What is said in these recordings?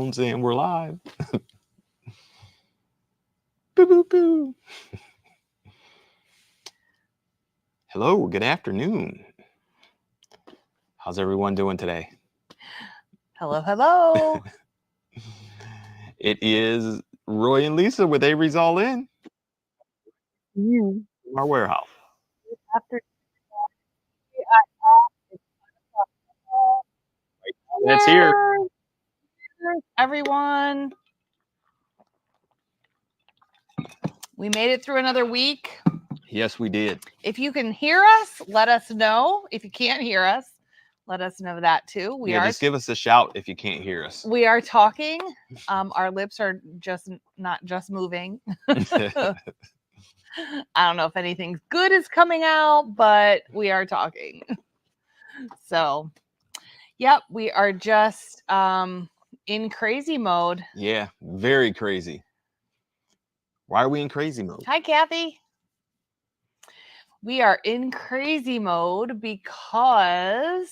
microphones and we're live. Boo, boo, boo. Hello, good afternoon. How's everyone doing today? Hello, hello. It is Roy and Lisa with Avery's All In. From our warehouse. After That's here. Everyone. We made it through another week. Yes, we did. If you can hear us, let us know. If you can't hear us, let us know that too. Just give us a shout if you can't hear us. We are talking. Our lips are just not just moving. I don't know if anything good is coming out, but we are talking. So, yep, we are just in crazy mode. Yeah, very crazy. Why are we in crazy mode? Hi, Kathy. We are in crazy mode because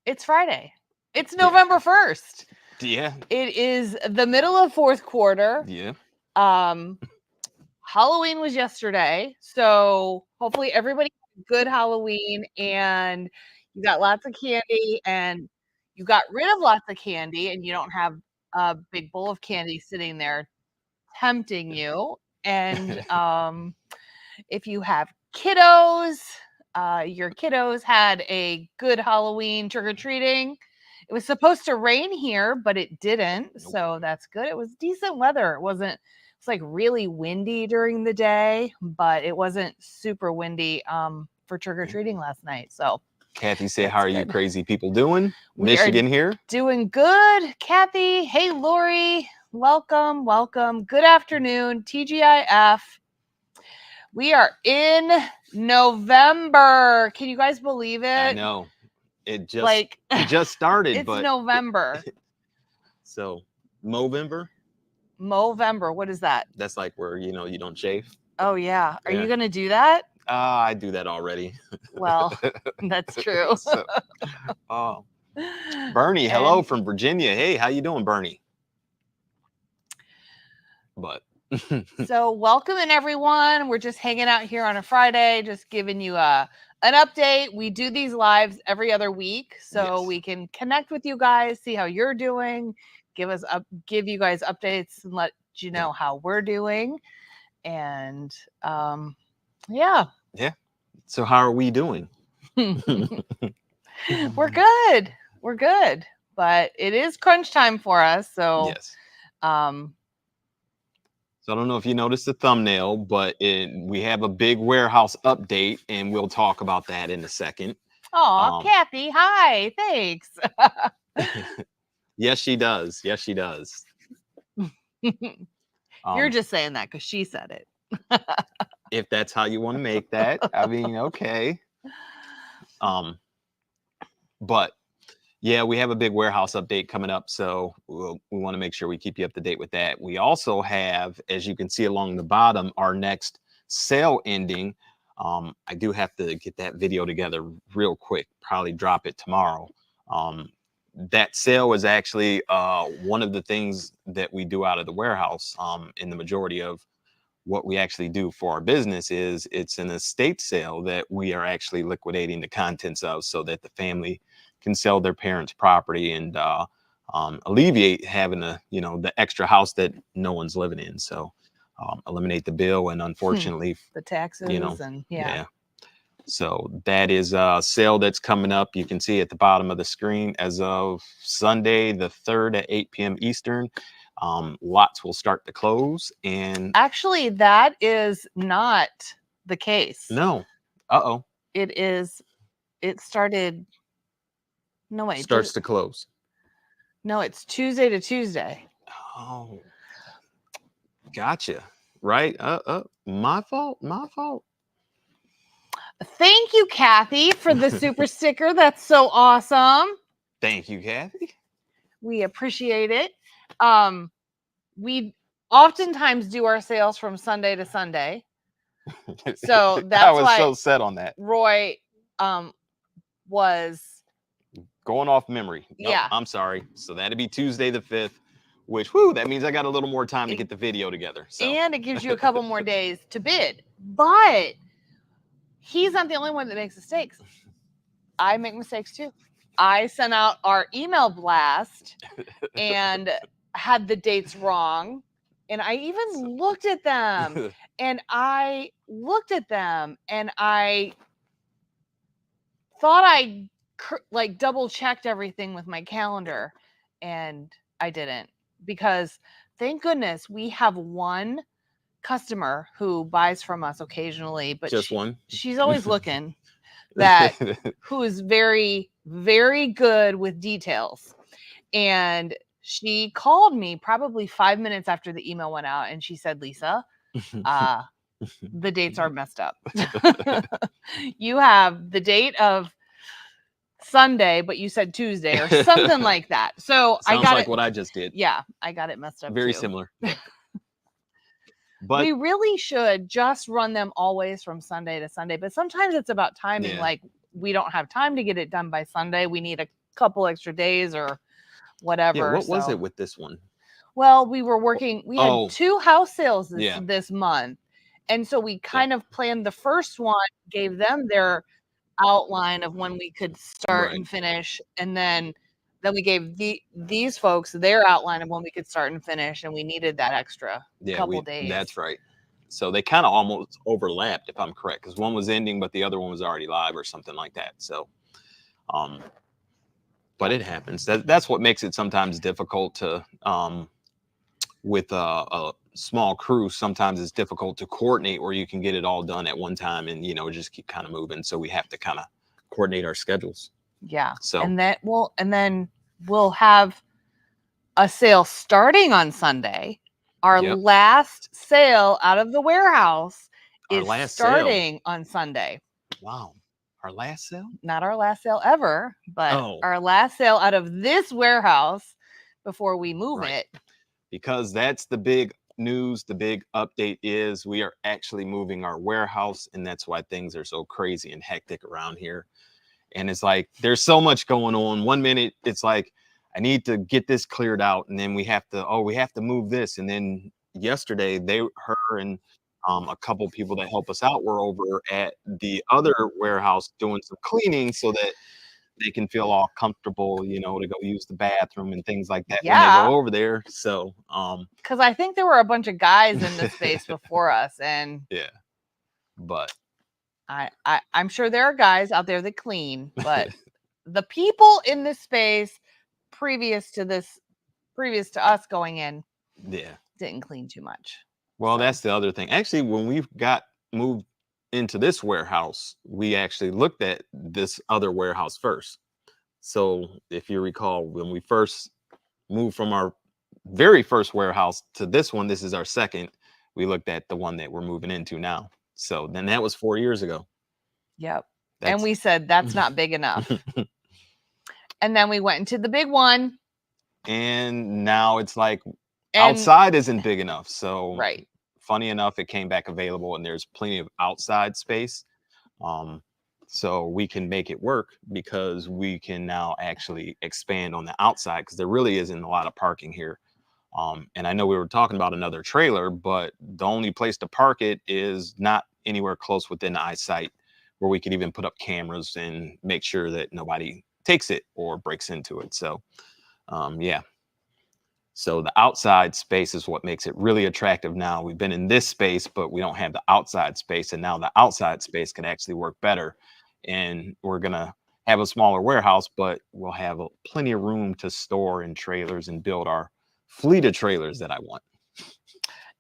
it's Friday. It's November 1st. Yeah. It is the middle of fourth quarter. Yeah. Halloween was yesterday, so hopefully everybody had a good Halloween and you got lots of candy and you got rid of lots of candy and you don't have a big bowl of candy sitting there tempting you. And if you have kiddos, your kiddos had a good Halloween trick-or-treating. It was supposed to rain here, but it didn't. Nope. So that's good. It was decent weather. It's like really windy during the day, but it wasn't super windy for trick-or-treating last night. So Kathy said, how are you crazy people doing? Michigan here. Doing good. Kathy, hey, Lori, welcome. Good afternoon, TGIF. We are in November. Can you guys believe it? I know. It just started. It's November. So, Movember? Movember. What is that? That's like where, you don't shave. Oh, yeah. Are you going to do that? I do that already. Well, that's true. Bernie, hello from Virginia. Hey, how you doing, Bernie? But so welcome everyone. We're just hanging out here on a Friday, just giving you an update. We do these lives every other week, so we can connect with you guys, see how you're doing, give you guys updates and let you know how we're doing. And yeah. So how are we doing? We're good, but it is crunch time for us. So yes. So I don't know if you noticed the thumbnail, but we have a big warehouse update, and we'll talk about that in a second. Oh, Kathy, hi, thanks. Yes, she does. Yes, she does. You're just saying that because she said it. If that's how you want to make that, I mean, okay. But yeah, we have a big warehouse update coming up, so we want to make sure we keep you up to date with that. We also have, as you can see along the bottom, our next sale ending. I do have to get that video together real quick, probably drop it tomorrow. That sale is actually one of the things that we do out of the warehouse. In the majority of what we actually do for our business is it's an estate sale that we are actually liquidating the contents of so that the family can sell their parents' property and alleviate having the extra house that no one's living in. So eliminate the bill and unfortunately the taxes and yeah. So that is a sale that's coming up. You can see at the bottom of the screen as of Sunday the 3rd at 8 p.m. Eastern. Lots will start to close, and actually that is not the case. No. It started. No, wait. Starts to close. No, it's Tuesday to Tuesday. Oh, gotcha. Right. My fault. Thank you, Kathy, for the super sticker. That's so awesome. Thank you, Kathy. We appreciate it. We oftentimes do our sales from Sunday to Sunday. So that's I was why so set on that. Roy was going off memory. Yep, Yeah. I'm sorry. So that'd be Tuesday the 5th, which, whoo, that means I got a little more time to It- get the video together. So And it gives you a couple more days to bid. But he's not the only one that makes mistakes. I make mistakes too. I sent out our email blast and had the dates wrong. And I even looked at them and I thought I like double checked everything with my calendar, and I didn't, because thank goodness we have one customer who buys from us occasionally, but just one. she's always looking, that who is very, very good with details. And she called me probably 5 minutes after the email went out and she said, Lisa, the dates are messed up. You have the date of Sunday, but you said Tuesday or something like that. So I Sounds got like it. what I just did. Yeah, I got it messed up Very too. similar. We But really should just run them always from Sunday to Sunday. But sometimes it's about timing. Yeah. Like, we don't have time to get it done by Sunday. We need a couple extra days or whatever. yeah, what was so- it with this one? Well, we were working. We had Oh. 2 house sales Yeah. this month, and so we kind of planned the first one, gave them their outline of when we could start Right. and finish, and then we gave these folks their outline of when we could start and finish, and we needed that extra couple days. That's right. So they kind of almost overlapped, if I'm correct, because one was ending, but the other one was already live or something like that. So, but it happens. That's what makes it sometimes difficult to, with a small crew. Sometimes it's difficult to coordinate where you can get it all done at one time and, just keep kind of moving. So we have to kind of coordinate our schedules. Yeah. So and then we'll have a sale starting on Sunday. Our last sale out of the warehouse is starting on Sunday. Wow. Our last sale? Not our last sale ever, but Oh. our last sale out of this warehouse before we move it. Because that's the big news, the big update is we are actually moving our warehouse, and that's why things are so crazy and hectic around here. And it's like there's so much going on. 1 minute it's like I need to get this cleared out, and then we have to move this. And then yesterday her and a couple people that help us out were over at the other warehouse doing some cleaning so that they can feel all comfortable, to go use the bathroom and things like that when they go over there. So, because I think there were a bunch of guys in the space before us, and yeah, but I'm sure there are guys out there that clean, but the people in this space previous to us going in, didn't clean too much. Well, that's the other thing. Actually, when we got moved into this warehouse, we actually looked at this other warehouse first. So if you recall, when we first moved from our very first warehouse to this one, this is our second, we looked at the one that we're moving into now. So then that was 4 years ago. Yep. And we said, that's not big enough. And then we went into the big one. And now it's like outside isn't big enough. So funny enough, it came back available and there's plenty of outside space. So we can make it work because we can now actually expand on the outside because there really isn't a lot of parking here. And I know we were talking about another trailer, but the only place to park it is not anywhere close within eyesight where we could even put up cameras and make sure that nobody takes it or breaks into it. So, yeah. So the outside space is what makes it really attractive now. We've been in this space, but we don't have the outside space. And now the outside space can actually work better. And we're going to have a smaller warehouse, but we'll have plenty of room to store in trailers and build our fleet of trailers that I want.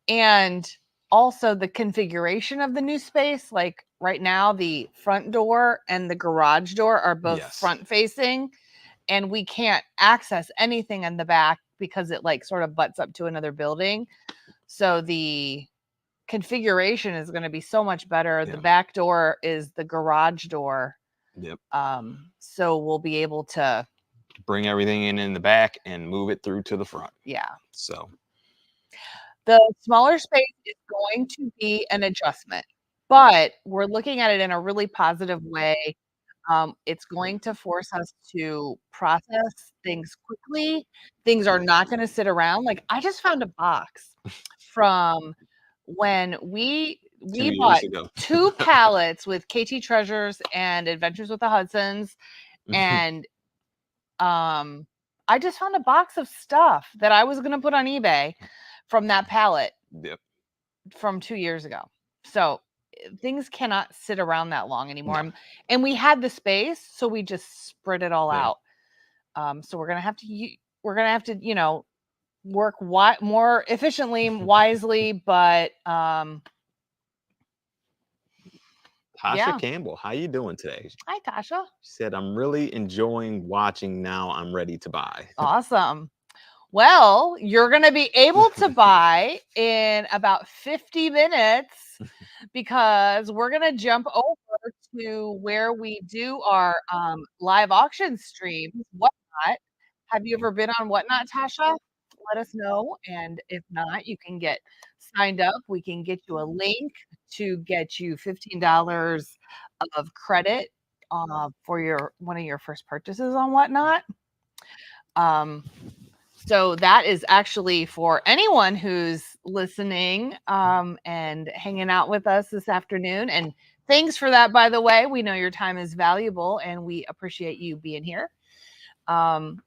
And also the configuration of the new space, like right now, the front door and the garage door are both front facing, and we can't access anything in the back because it like sort of butts up to another building. So the configuration is going to be so much better. The back door is the garage door. Yep. So we'll be able to bring everything in the back and move it through to the front. Yeah. So the smaller space is going to be an adjustment, but we're looking at it in a really positive way. It's going to force us to process things quickly. Things are not going to sit around. Like I just found a box from when Two we years bought ago. 2 pallets with KT Treasures and Adventures with the Hudsons, and I just found a box of stuff that I was gonna put on eBay from that pallet Yep. from 2 years ago. So things cannot sit around that long anymore. No. And we had the space, so we just spread it all Yeah. out. So we're gonna have to work more efficiently, wisely, but Tasha yeah. Campbell, how you doing today? Hi, Tasha. She said, I'm really enjoying watching now. I'm ready to buy. Awesome. Well, you're going to be able to buy in about 50 minutes because we're going to jump over to where we do our live auction streams. Whatnot. Have you ever been on Whatnot, Tasha? Let us know. And if not, you can get signed up. We can get you a link to get you $15 of credit for one of your first purchases on Whatnot. So that is actually for anyone who's listening and hanging out with us this afternoon. And thanks for that, by the way. We know your time is valuable and we appreciate you being here.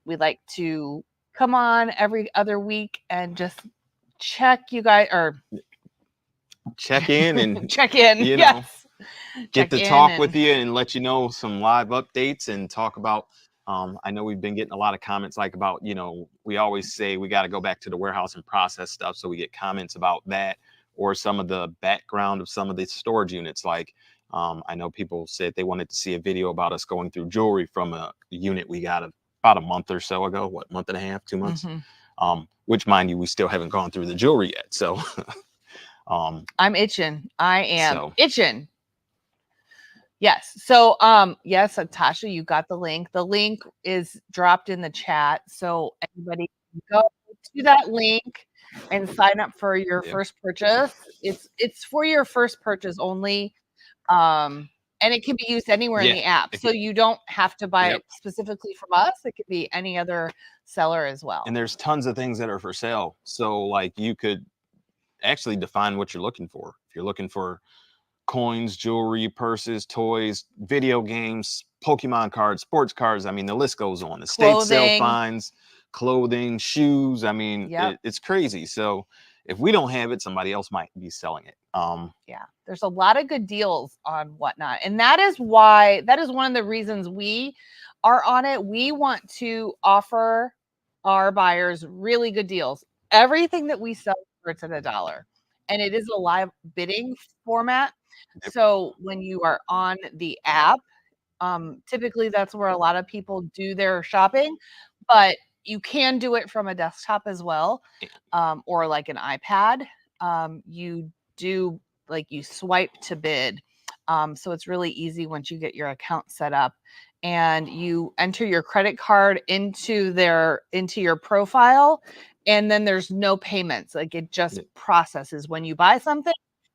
We'd like to come on every other week and just check you guys or Check in and, check in. you know, Yes. get Check to in talk with and you and let you know some live updates and talk about. I know we've been getting a lot of comments like about, we always say we got to go back to the warehouse and process stuff. So we get comments about that or some of the background of some of the storage units. Like I know people said they wanted to see a video about us going through jewelry from a unit we got about a month or so ago. What, month and a half, 2 months? Which, mind you, we still haven't gone through the jewelry yet. So I'm itching. I am so itching. Yes. So, yes, Tasha, you got the link. The link is dropped in the chat. So anybody can go to that link and sign up for your yeah. first purchase. It's for your first purchase only. And it can be used anywhere in Yeah. the app. So you don't have to buy Yep. it specifically from us. It could be any other seller as well. And there's tons of things that are for sale. So like you could actually define what you're looking for. If you're looking for coins, jewelry, purses, toys, video games, Pokemon cards, sports cards, I mean, the list goes on. Estate sale Clothing. finds, clothing, shoes. I mean, Yep. it's crazy. So if we don't have it, somebody else might be selling it. Yeah, there's a lot of good deals on Whatnot. And that is one of the reasons we are on it. We want to offer our buyers really good deals. Everything that we sell starts at $1. And it is a live bidding format. Yep. So when you are on the app, typically that's where a lot of people do their shopping, but you can do it from a desktop as well, or like an iPad. You do like you swipe to bid. So it's really easy once you get your account set up and you enter your credit card into your profile, and then there's no payments. Like it just processes when you buy something,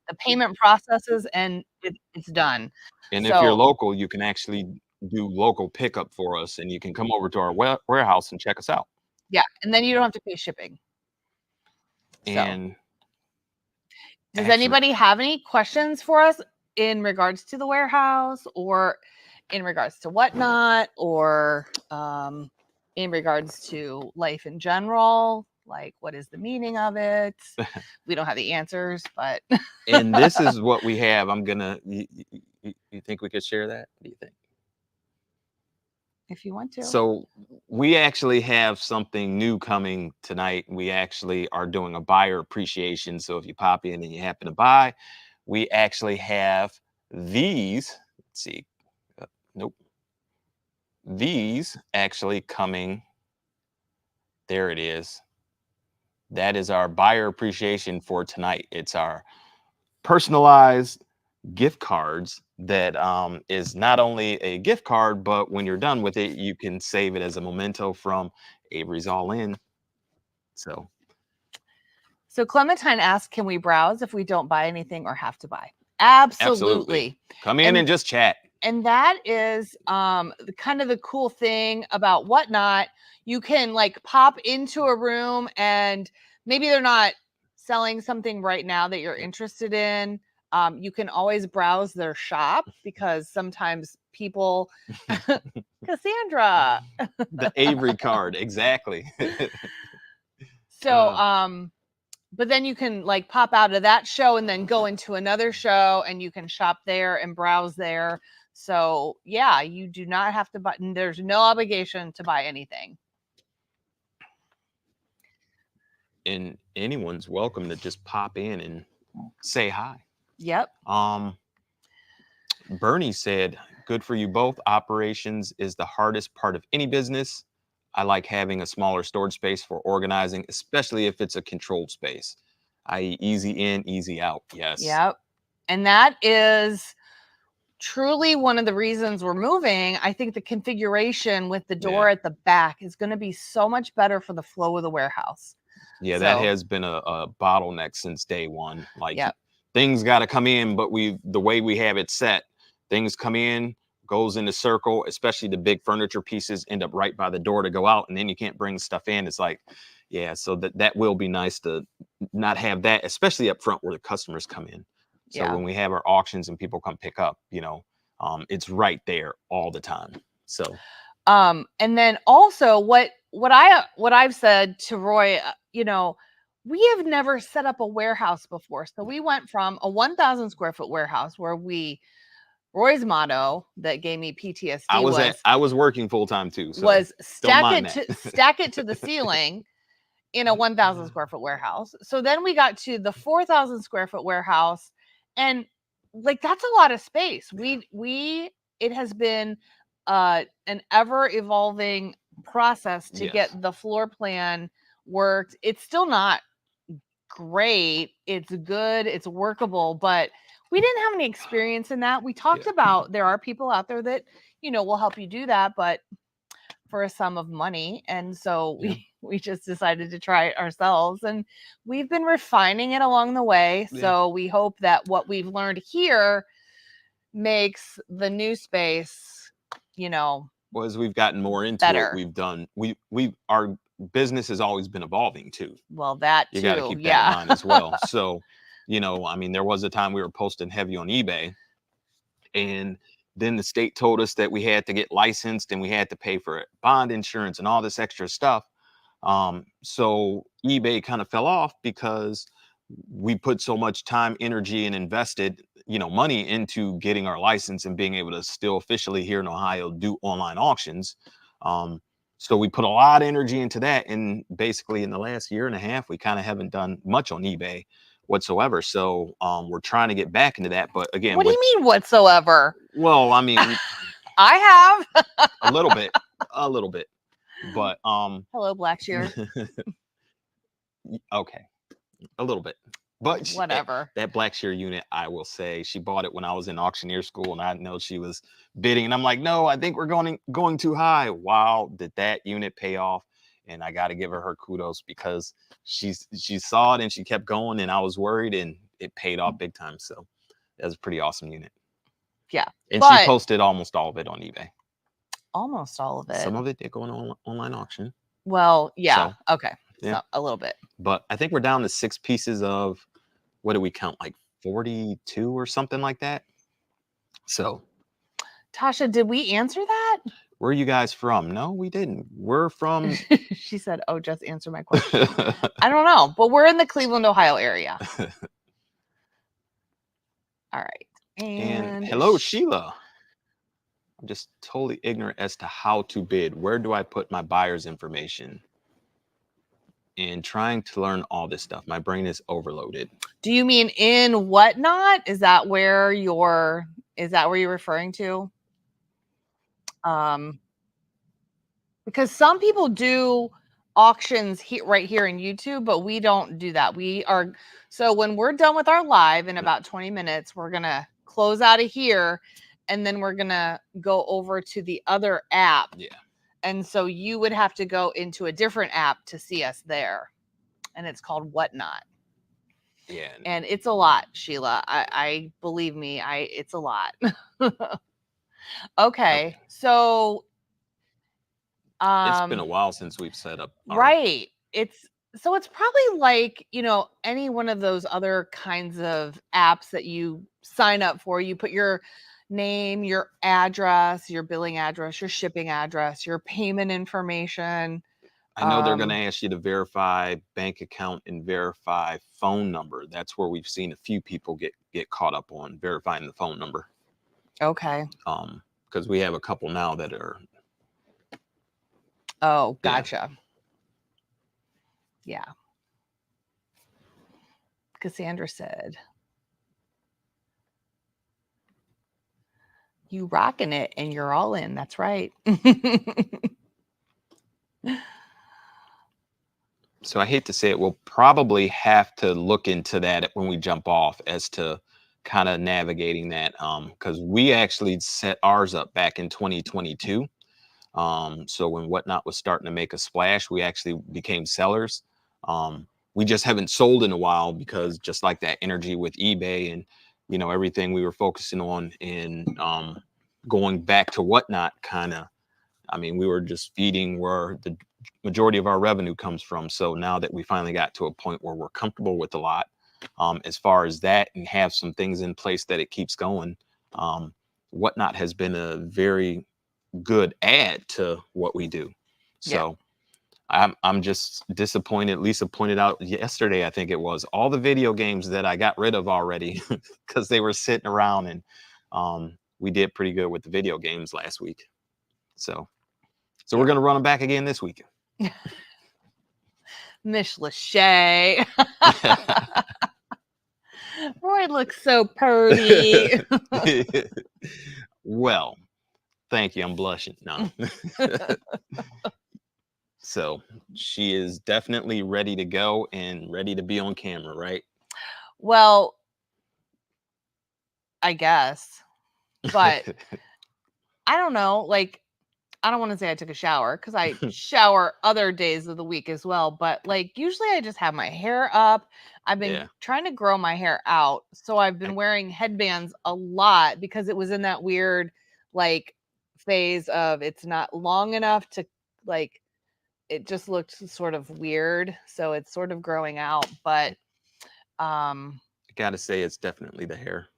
the payment processes and it's done. And if you're So local, you can actually do local pickup for us and you can come over to our warehouse and check us out. yeah, and then you don't have to pay shipping. So And does actually, anybody have any questions for us in regards to the warehouse or in regards to Whatnot or in regards to life in general? Like, what is the meaning of it? We don't have the answers, but and this is what we have. I'm gonna. You think we could share that? What do you think? if you want to. So we actually have something new coming tonight. We actually are doing a buyer appreciation. So if you pop in and you happen to buy, we actually have these. Let's see. Nope. These actually coming. There it is. That is our buyer appreciation for tonight. It's our personalized gift cards that is not only a gift card, but when you're done with it, you can save it as a memento from Avery's All In. So Clementine asked, can we browse if we don't buy anything or have to buy? Absolutely. Come in and just chat. And that is the kind of the cool thing about Whatnot. You can like pop into a room and maybe they're not selling something right now that you're interested in. You can always browse their shop because sometimes people, Cassandra. The Avery card, exactly. So, but then you can like pop out of that show and then go into another show and you can shop there and browse there. So yeah, you do not have to buy, there's no obligation to buy anything. And anyone's welcome to just pop in and say hi. Yep. Bernie said, good for you both. Operations is the hardest part of any business. I like having a smaller storage space for organizing, especially if it's a controlled space, i.e., easy in, easy out. Yes. Yep. And that is truly one of the reasons we're moving. I think the configuration with the door at the back is going to be so much better for the flow of the warehouse. Yeah, that has been a bottleneck since day one. Like, yep. Things got to come in, but the way we have it set, things come in, goes in a circle, especially the big furniture pieces end up right by the door to go out, and then you can't bring stuff in. It's like, yeah, so that will be nice to not have that, especially up front where the customers come in. So when we have our auctions and people come pick up, it's right there all the time. So and then also what I've said to Roy, we have never set up a warehouse before. So we went from a 1,000 square foot warehouse where Roy's motto that gave me PTSD I was working full time too. So was stack it to the ceiling in a 1,000 square foot warehouse. So then we got to the 4,000 square foot warehouse, and like that's a lot of space. It has been an ever evolving process to get the floor plan worked. It's still not great. It's good. It's workable, but we didn't have any experience in that. We talked about there are people out there that will help you do that, but for a sum of money. And so we just decided to try it ourselves, and we've been refining it along the way. So we hope that what we've learned here makes the new space, well, as we've gotten more into better. it, we've done our business has always been evolving too. Well, that you got to keep that in mind as well. So, I mean, there was a time we were posting heavy on eBay, and then the state told us that we had to get licensed and we had to pay for bond insurance and all this extra stuff. So eBay kind of fell off because we put so much time, energy, and invested, money into getting our license and being able to still officially here in Ohio do online auctions. So we put a lot of energy into that. And basically in the last year and a half, we kind of haven't done much on eBay whatsoever. So we're trying to get back into that. But again, what do you mean whatsoever? Well, I mean, I have a little bit, but hello, Blackshear. Okay, a little bit, but whatever. That Blackshear unit, I will say, she bought it when I was in auctioneer school, and I know she was bidding, and I'm like, no, I think we're going too high. Wow, did that unit pay off? And I got to give her kudos because she saw it and she kept going, and I was worried, and it paid off big time. So that was a pretty awesome unit. Yeah, and she posted almost all of it on eBay. Almost all of it. Some of it did go on online auction. Well, yeah. So, okay. Yeah. So a little bit. But I think we're down to 6 pieces of, what do we count, like 42 or something like that? So. Tasha, did we answer that? Where are you guys from? No, we didn't. We're from. She said, oh, just answer my question. I don't know, but we're in the Cleveland, Ohio area. All right. And hello, Sheila. I'm just totally ignorant as to how to bid. Where do I put my buyer's information? And trying to learn all this stuff. My brain is overloaded. Do you mean in Whatnot? Is that where you're referring to? Because some people do auctions right here in YouTube, but we don't do that. So when we're done with our live in about 20 minutes, we're going to close out of here, and then we're going to go over to the other app. Yeah. And so you would have to go into a different app to see us there. And it's called Whatnot. Yeah. And it's a lot, Sheila. I believe me, it's a lot. Okay. Okay. So, It's been a um, while since we've set up our. right. It's probably like, any one of those other kinds of apps that you sign up for. You put your name, your address, your billing address, your shipping address, your payment information. I know they're going to Um, ask you to verify bank account and verify phone number. That's where we've seen a few people get caught up on verifying the phone number. okay. Because we have a couple now that are, Oh, yeah. gotcha. Yeah. Cassandra said, "You rocking it and you're all in." That's right. So I hate to say it, we'll probably have to look into that when we jump off as to kind of navigating that. Because we actually set ours up back in 2022. So when Whatnot was starting to make a splash, we actually became sellers. We just haven't sold in a while because just like that energy with eBay and everything we were focusing on in going back to Whatnot, kind of. I mean, we were just feeding where the majority of our revenue comes from. So now that we finally got to a point where we're comfortable with a lot, as far as that, and have some things in place that it keeps going, Whatnot has been a very good add to what we do. Yeah. So I'm just disappointed. Lisa pointed out yesterday, I think it was, all the video games that I got rid of already because they were sitting around, and we did pretty good with the video games last week. So we're Yeah. gonna run them back again this week. Miss Lachey. Roy looks so purty. Well, thank you. I'm blushing. No. So she is definitely ready to go and ready to be on camera, right? Well, I guess. But I don't know. Like, I don't want to say I took a shower because I shower other days of the week as well. But like, usually I just have my hair up. I've been Yeah. trying to grow my hair out. So I've been I wearing headbands a lot because it was in that weird, like, phase of it's not long enough to, like, it just looked sort of weird. So it's sort of growing out. But um gotta say it's definitely the hair.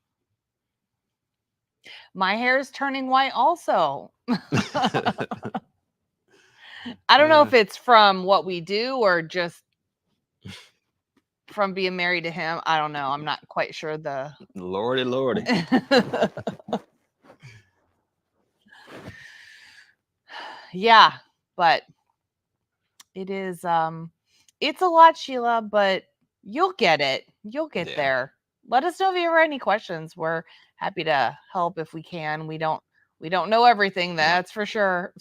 my hair is turning white also. I don't know if it's from what we do or just from being married to him. I don't know. I'm not quite sure the Lordy, lordy. Yeah, but it is it's a lot, Sheila, but you'll get it. You'll get Yeah. there. Let us know if you ever have any questions. We're happy to help if we can. We don't know everything, that's for sure.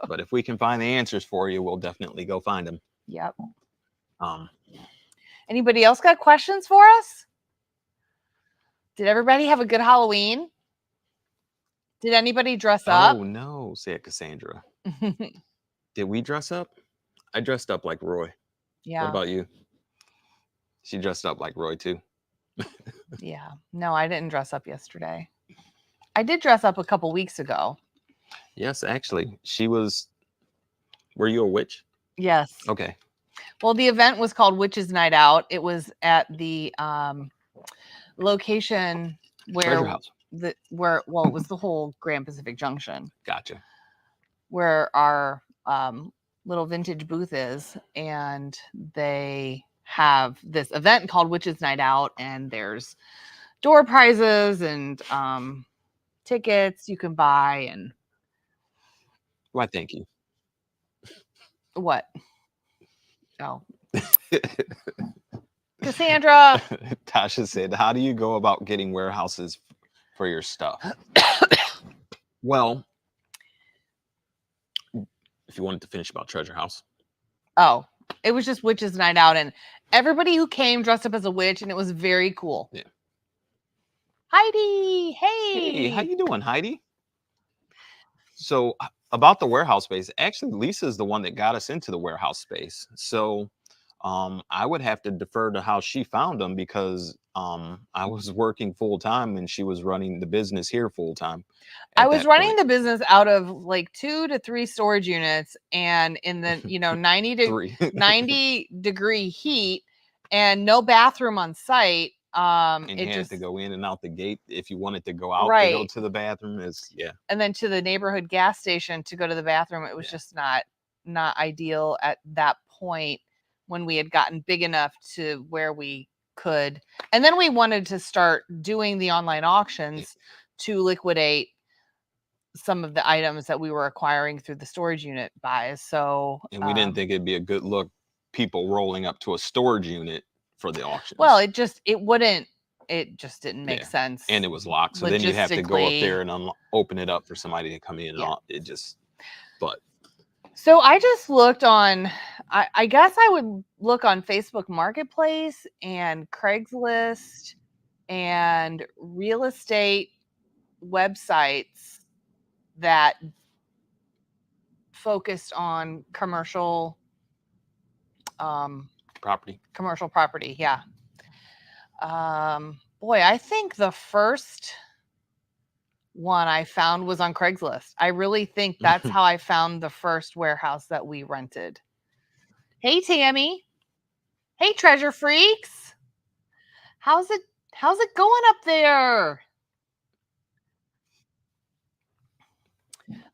But if we can find the answers for you, we'll definitely go find them. Yep. Um, Anybody else got questions for us? Did everybody have a good Halloween? Did anybody dress up? oh no, said Cassandra. Did we dress up? I dressed up like Roy. What Yeah. about you? She dressed up like Roy too. Yeah. No, I didn't dress up yesterday. I did dress up a couple weeks ago. Yes, actually, she was. Were you a witch? Yes. Okay. Well, the event was called Witches Night Out. It was at the location Treasure where house. it was the whole Grand Pacific Junction Gotcha. where our little vintage booth is, and they have this event called Witches Night Out, and there's door prizes and tickets you can buy. And Why, thank you. what? Oh, Cassandra. Tasha said, how do you go about getting warehouses for your stuff? Well, if you wanted to finish about Treasure House. Oh, it was just Witches Night Out, and everybody who came dressed up as a witch, and it was very cool. Yeah. Heidi, Hey, how hey. you doing, Heidi? So about the warehouse space, actually, Lisa is the one that got us into the warehouse space. So I would have to defer to how she found them because I was working full time and she was running the business here full time I at was that running point. the business out of like 2 to 3 storage units, and in the 90-degree heat and no bathroom on site. And It you had to just go in and out the gate if you wanted to go out to go right. to the bathroom. Is yeah, And then to the neighborhood gas station to go to the bathroom. It was yeah. just not ideal at that point when we had gotten big enough to where we could. And then we wanted to start doing the online auctions to liquidate some of the items that we were acquiring through the storage unit buys. So, And we didn't think it'd be a good look, people rolling up to a storage unit for the auctions. well, it just didn't make Yeah. sense. And it was locked. So then you have to go up there logistically. and open it up for somebody to come in and Yeah. it just, but So I just looked on, I guess I would look on Facebook Marketplace and Craigslist and real estate websites that focused on property. commercial property. Yeah. Boy, I think the first one I found was on Craigslist. I really think that's how I found the first warehouse that we rented. Hey, Tammy. Hey, treasure freaks. How's it going up there?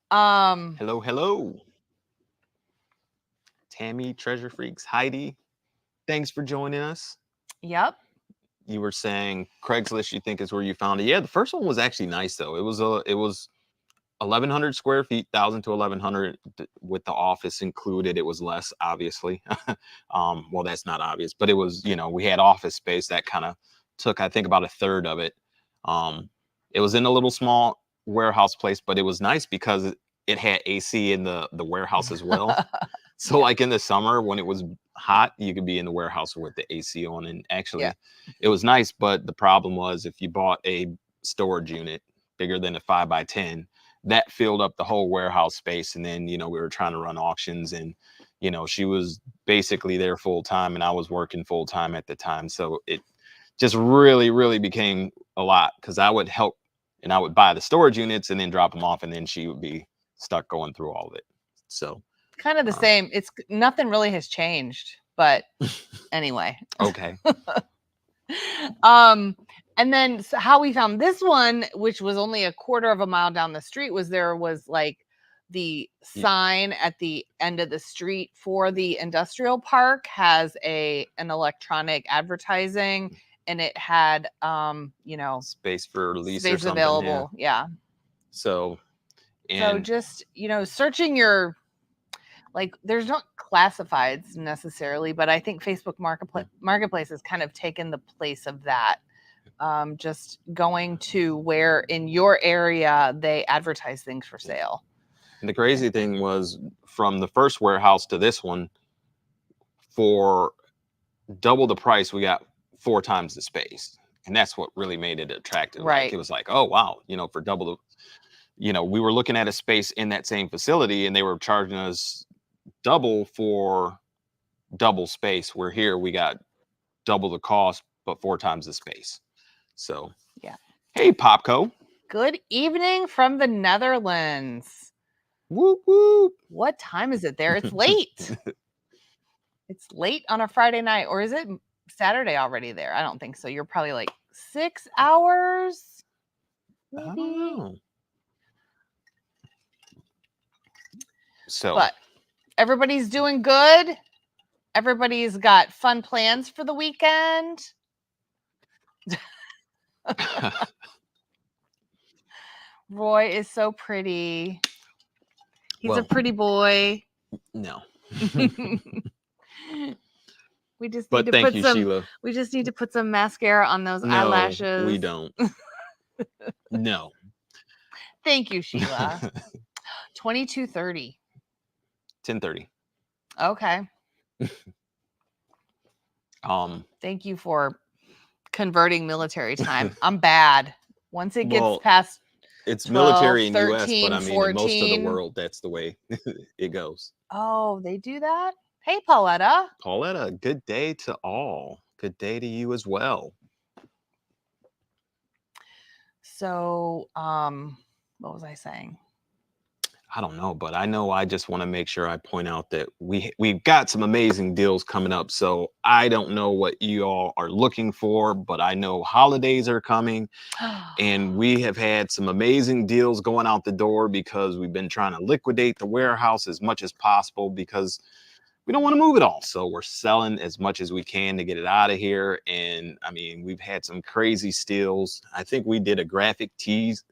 Hello. Tammy, treasure freaks, Heidi. Thanks for joining us. Yep. You were saying Craigslist you think is where you found it. Yeah, the first one was actually nice though. It was 1,100 square feet, 1,000 to 1,100 with the office included. It was less, obviously. Well, that's not obvious, but it was, we had office space that kind of took, I think, about a third of it. It was in a little small warehouse place, but it was nice because it had AC in the warehouse as well. So like in the summer when it was hot, you could be in the warehouse with the AC on. And actually, it was nice. But the problem was if you bought a storage unit bigger than a 5x10, that filled up the whole warehouse space. And then, we were trying to run auctions and, she was basically there full time and I was working full time at the time. So it just really, really became a lot because I would help and I would buy the storage units and then drop them off. And then she would be stuck going through all of it. So kind of the same. It's nothing really has changed, but anyway. Okay. And then how we found this one, which was only a quarter of a mile down the street, was like the sign at the end of the street for the industrial park has an electronic advertising, and it had space for lease space or something available. Yeah. So just searching your, like, there's not classifieds necessarily, but I think Facebook Marketplace has kind of taken the place of that. Just going to where in your area they advertise things for sale. And the crazy thing was from the first warehouse to this one, for double the price, we got 4 times the space. And that's what really made it attractive. Right. Like, it was like, oh, wow, for double the, we were looking at a space in that same facility and they were charging us double for double space. Where here we got double the cost, but 4 times the space. So, yeah. Hey, Popco. Good evening from the Netherlands. Whoop, whoop. What time is it there? It's late. It's late on a Friday night, or is it Saturday already there? I don't think so. You're probably like 6 hours. Maybe. I don't know. So, but everybody's doing good. Everybody's got fun plans for the weekend. Roy is so pretty. He's a pretty boy. No. We just need to put some Sheila. We just need to put some mascara on those eyelashes. We don't. No. Thank you, Sheila. 22:30. 10:30. Okay. Thank you for converting military time. I'm bad. Once it gets past it's 12, military in 13, US, but I mean 14. in most of the world that's the way it goes. Oh, they do that? Hey, Pauletta. Pauletta, good day to all. Good day to you as well. So, what was I saying? I don't know, but I know I just want to make sure I point out that we've got some amazing deals coming up. So I don't know what you all are looking for, but I know holidays are coming, and we have had some amazing deals going out the door because we've been trying to liquidate the warehouse as much as possible because we don't want to move it all. So we're selling as much as we can to get it out of here. And I mean, we've had some crazy steals. I think we did a graphic tees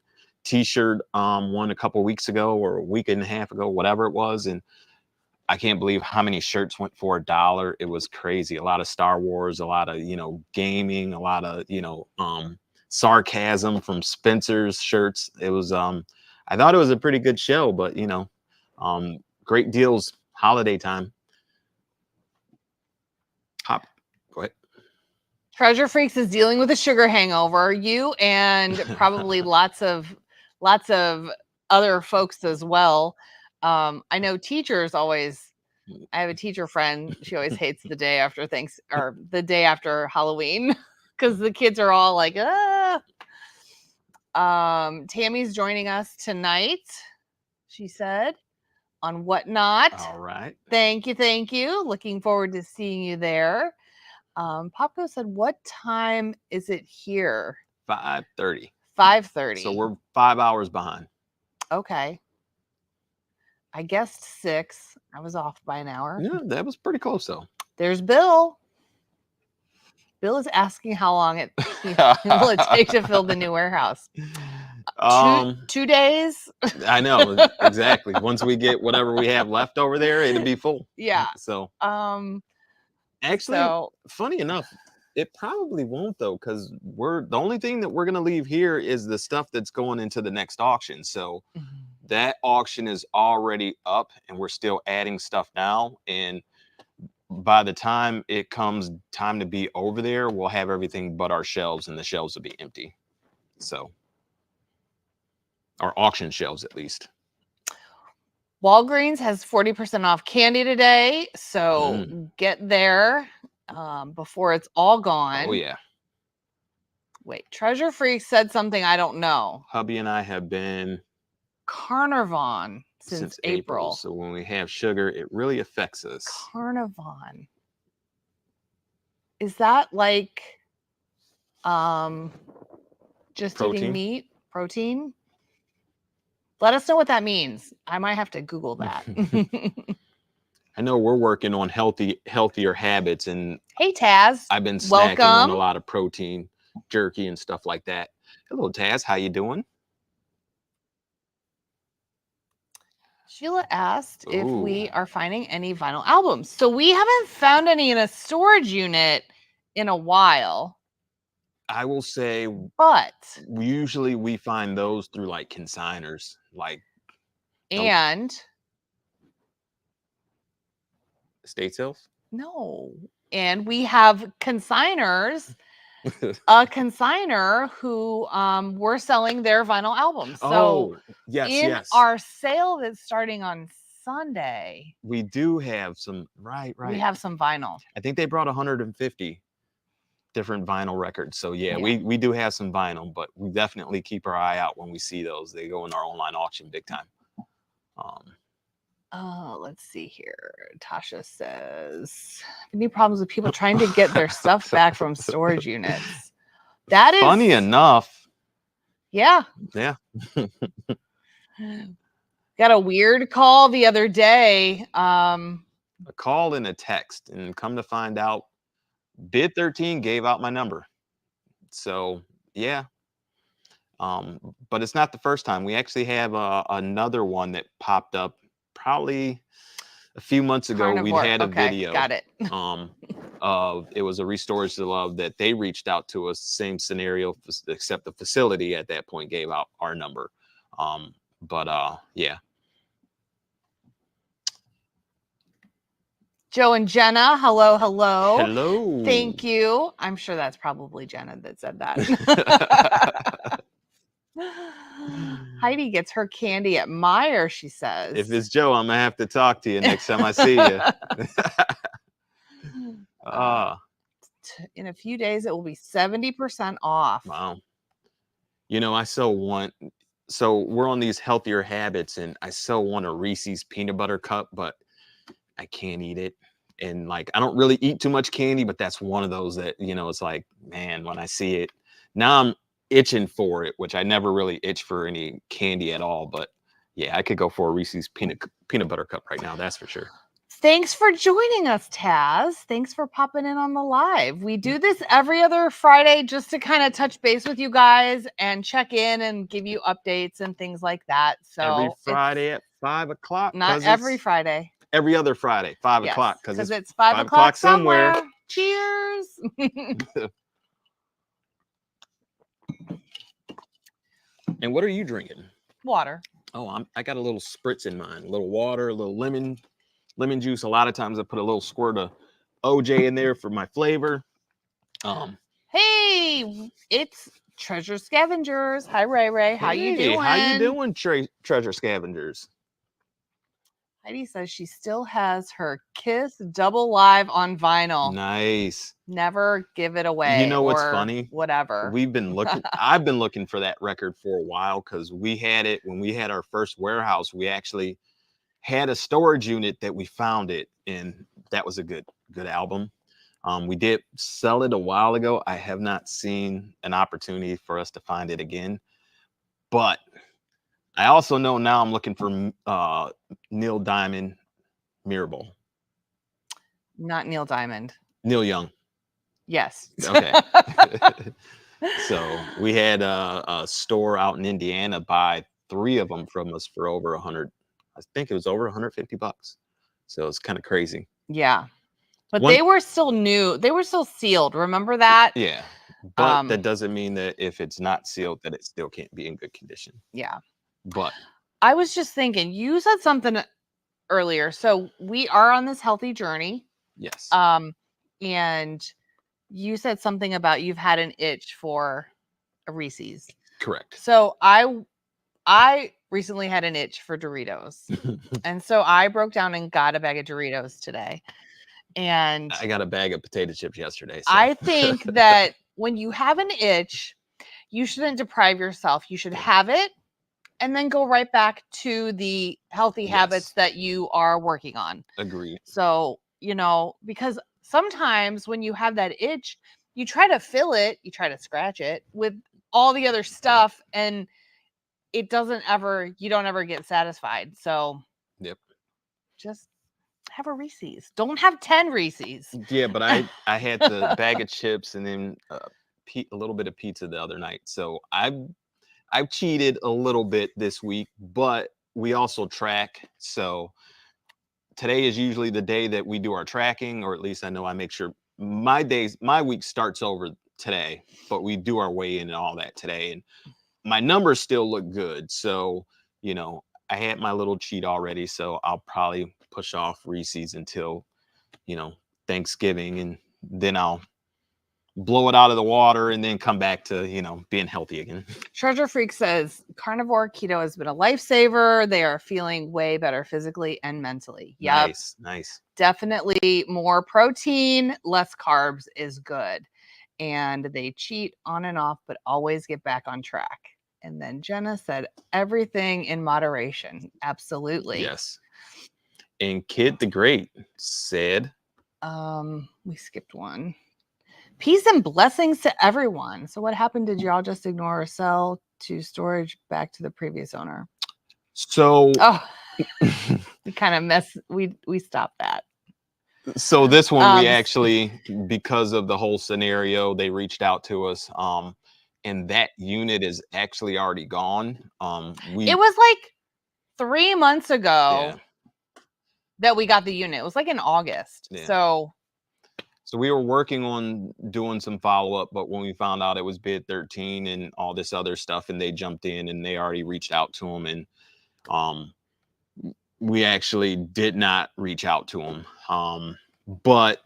t-shirt one a couple weeks ago or a week and a half ago, whatever it was. And I can't believe how many shirts went for $1. It was crazy. A lot of Star Wars, a lot of, gaming, a lot of, sarcasm from Spencer's shirts. It was I thought it was a pretty good show, but great deals holiday time. Hop. Go ahead. Treasure Freaks is dealing with a sugar hangover. You and probably lots of other folks as well. I know teachers always. I have a teacher friend. She always hates the day after or the day after Halloween because the kids are all like, ah. Tammy's joining us tonight. She said on Whatnot. All right. Thank you. Looking forward to seeing you there. Popko said, what time is it here? 5:30. 5:30. So we're 5 hours behind. Okay. I guessed 6. I was off by an hour. Yeah, that was pretty close though. There's Bill. Bill is asking how long will it take to fill the new warehouse. 2 days. I know, exactly. Once we get whatever we have left over there, it'll be full. Yeah. So actually, funny enough, it probably won't though, because the only thing that we're gonna leave here is the stuff that's going into the next auction. So that auction is already up, and we're still adding stuff now. And by the time it comes time to be over there, we'll have everything but our shelves, and the shelves will be empty. So our auction shelves, at least. Walgreens has 40% off candy today, so get there before it's all gone. Oh yeah. Wait, Treasure Freak said something I don't know. Hubby and I have been Carnarvon since April. So when we have sugar, it really affects us. Carnarvon. Is that like just protein? Eating meat? Protein? Let us know what that means. I might have to Google that. I know we're working on healthier habits, and hey Taz, I've been snacking on a lot of protein, jerky and stuff like that. Hello Taz, how you doing? Sheila asked if we are finding any vinyl albums. So we haven't found any in a storage unit in a while. I will say, but usually we find those through like consigners, and estate sales. No, and we have consigners. A consigner who were selling their vinyl albums. So yes. Our sale that's starting on Sunday, we do have some. Right. We have some vinyl. I think they brought 150 different vinyl records. So yeah, we do have some vinyl, but we definitely keep our eye out when we see those. They go in our online auction big time. Let's see here. Tasha says, any problems with people trying to get their stuff back from storage units? That is funny enough. Yeah. Got a weird call the other day. A call and a text, and come to find out, Bid 13 gave out my number. So yeah. But it's not the first time. We actually have another one that popped up probably a few months ago. Carnivore. We'd had a video. Got it. It was a Restores to Love that they reached out to us, same scenario, except the facility at that point gave out our number. Yeah. Joe and Jenna, hello. Hello. Thank you. I'm sure that's probably Jenna that said that. Heidi gets her candy at Meyer, she says. If it's Joe, I'm gonna have to talk to you next time I see you. In a few days, it will be 70% off. Wow. You know, so we're on these healthier habits, and I so want a Reese's peanut butter cup, but I can't eat it. And like, I don't really eat too much candy, but that's one of those that, it's like, man, when I see it, now I'm itching for it, which I never really itch for any candy at all. But yeah, I could go for a Reese's peanut butter cup right now. That's for sure. Thanks for joining us, Taz. Thanks for popping in on the live. We do this every other Friday just to kind of touch base with you guys and check in and give you updates and things like that. So every Friday at 5 o'clock. Not every Friday. Every other Friday, 5 o'clock, because it's 5 o'clock somewhere. Cheers. And what are you drinking? Water. Oh, I got a little spritz in mine. A little water, a little lemon juice. A lot of times I put a little squirt of OJ in there for my flavor. Hey, it's Treasure Scavengers. Hi, Ray. How you doing? How you doing, Treasure Scavengers? Heidi says she still has her Kiss double live on vinyl. Nice. Never give it away. You know what's funny? Whatever. I've been looking for that record for a while because we had it when we had our first warehouse. We actually had a storage unit that we found it, and that was a good album. We did sell it a while ago. I have not seen an opportunity for us to find it again, but I also know now I'm looking for Neil Diamond Mirable. Not Neil Diamond. Neil Young. Yes. Okay. So we had a store out in Indiana buy 3 of them from us for over 100. I think it was over $150. So it's kind of crazy. Yeah. But they were still new. They were still sealed. Remember that? Yeah. But that doesn't mean that if it's not sealed, that it still can't be in good condition. Yeah. But I was just thinking, you said something earlier. So we are on this healthy journey. Yes. And you said something about you've had an itch for a Reese's. Correct. So I recently had an itch for Doritos. And so I broke down and got a bag of Doritos today. And I got a bag of potato chips yesterday. So. I think that when you have an itch, you shouldn't deprive yourself. You should have it and then go right back to the healthy habits that you are working on. Agreed. So, because sometimes when you have that itch, you try to fill it, you try to scratch it with all the other stuff, and you don't ever get satisfied. So, just have a Reese's. Don't have 10 Reese's. Yeah, but I had the bag of chips and then a little bit of pizza the other night. So I've cheated a little bit this week, but we also track. So today is usually the day that we do our tracking, or at least I know I make sure my week starts over today, but we do our weigh in and all that today. And my numbers still look good. So, I had my little cheat already. So I'll probably push off Reese's until, Thanksgiving, and then I'll blow it out of the water and then come back to, being healthy again. Treasure Freak says carnivore keto has been a lifesaver. They are feeling way better physically and mentally. Yep. Nice. Definitely more protein, less carbs is good. And they cheat on and off, but always get back on track. And then Jenna said everything in moderation. Absolutely. Yes. And Kid the Great said, we skipped one. Peace and blessings to everyone. So what happened? Did y'all just ignore or sell to storage back to the previous owner? So we kind of we stopped that. So this one we actually, because of the whole scenario, they reached out to us. And that unit is actually already gone. It was like 3 months ago that we got the unit. It was like in August. Yeah. So we were working on doing some follow-up, but when we found out it was bid 13 and all this other stuff, and they jumped in and they already reached out to them, and we actually did not reach out to them. But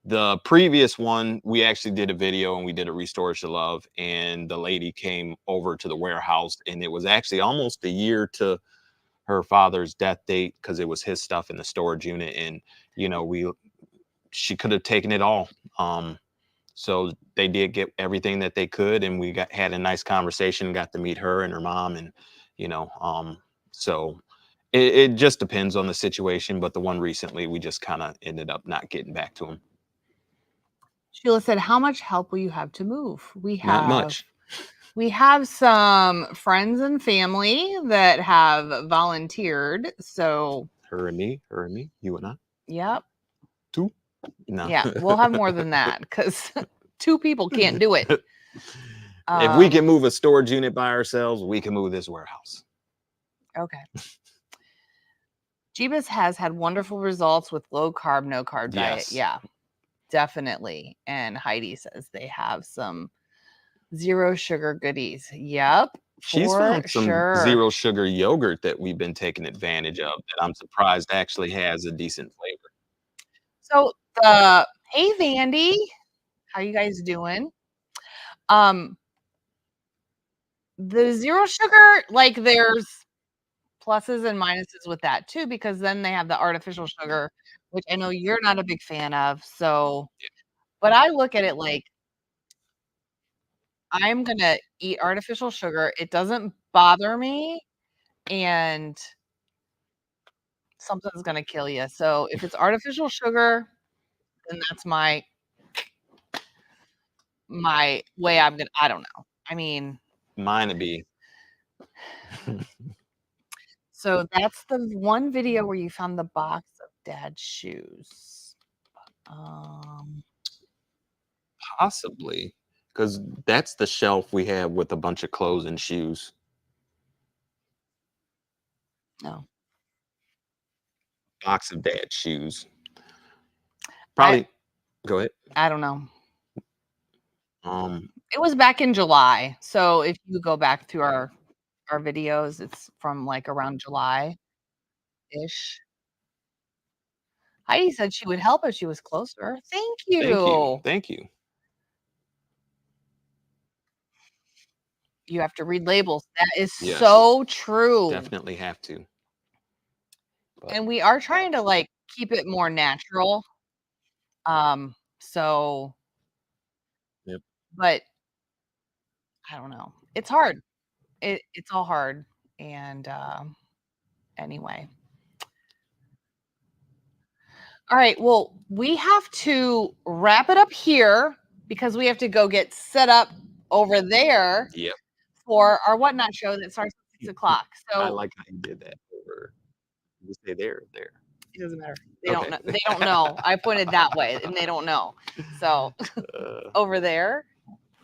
The previous one, we actually did a video and we did a restore to love, and the lady came over to the warehouse, and it was actually almost a year to her father's death date because it was his stuff in the storage unit, and we she could have taken it all. So they did get everything that they could, and we had a nice conversation, got to meet her and her mom, and you know, so it just depends on the situation. But the one recently, we just kind of ended up not getting back to him. Sheila said, "How much help will you have to move?" Not much. We have some friends and family that have volunteered. So Her and me, you and I. yep. Two? No. Yeah, we'll have more than that because 2 people can't do it. If we can move a storage unit by ourselves, we can move this warehouse. Okay. Jeebus has had wonderful results with low carb, no carb diet. Yes. Yeah, definitely. And Heidi says they have some zero sugar goodies. Yep. She's For found some sure. zero sugar yogurt that we've been taking advantage of that I'm surprised actually has a decent flavor. So hey Vandy, how you guys doing? The zero sugar, like there's pluses and minuses with that too, because then they have the artificial sugar, which I know you're not a big fan of. So, but I look at it like I'm gonna eat artificial sugar. It doesn't bother me, and something's gonna kill you. So if it's artificial sugar, then that's my way. I don't know. I mean, Mine would be so that's the one video where you found the box of dad's shoes. possibly because that's the shelf we have with a bunch of clothes and shoes. No. Box of dad shoes. Probably. Go ahead. I don't know. Um, It was back in July. So if you go back to our videos, it's from like around July-ish. Heidi said she would help if she was closer. Thank you. Thank you. Thank you. You have to read labels. That is Yes. so true. Definitely have to. But And we are trying to like keep it more natural. So Yep. but I don't know. It's hard. It's all hard. And anyway. All right. Well, we have to wrap it up here because we have to go get set up over there Yep. for our Whatnot show that starts at 6:00. So I like how you did that. Over. You say there. it doesn't matter. They Okay. don't know. They don't know. I pointed that way, and they don't know. So over there.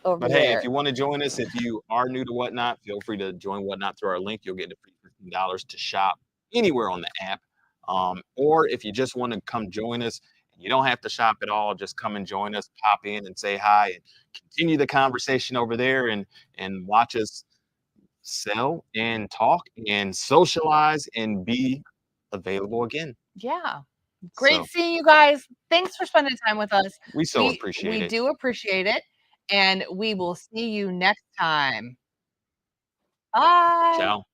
Over But there. hey, if you want to join us, if you are new to Whatnot, feel free to join Whatnot through our link. You'll get a free $15 to shop anywhere on the app. Or if you just want to come join us, you don't have to shop at all. Just come and join us, pop in and say hi, and continue the conversation over there, and watch us sell and talk and socialize and be available again. Yeah. Great So seeing you guys. Thanks for spending time with us. we so appreciate We it. do appreciate it. And we will see you next time. Bye. Ciao.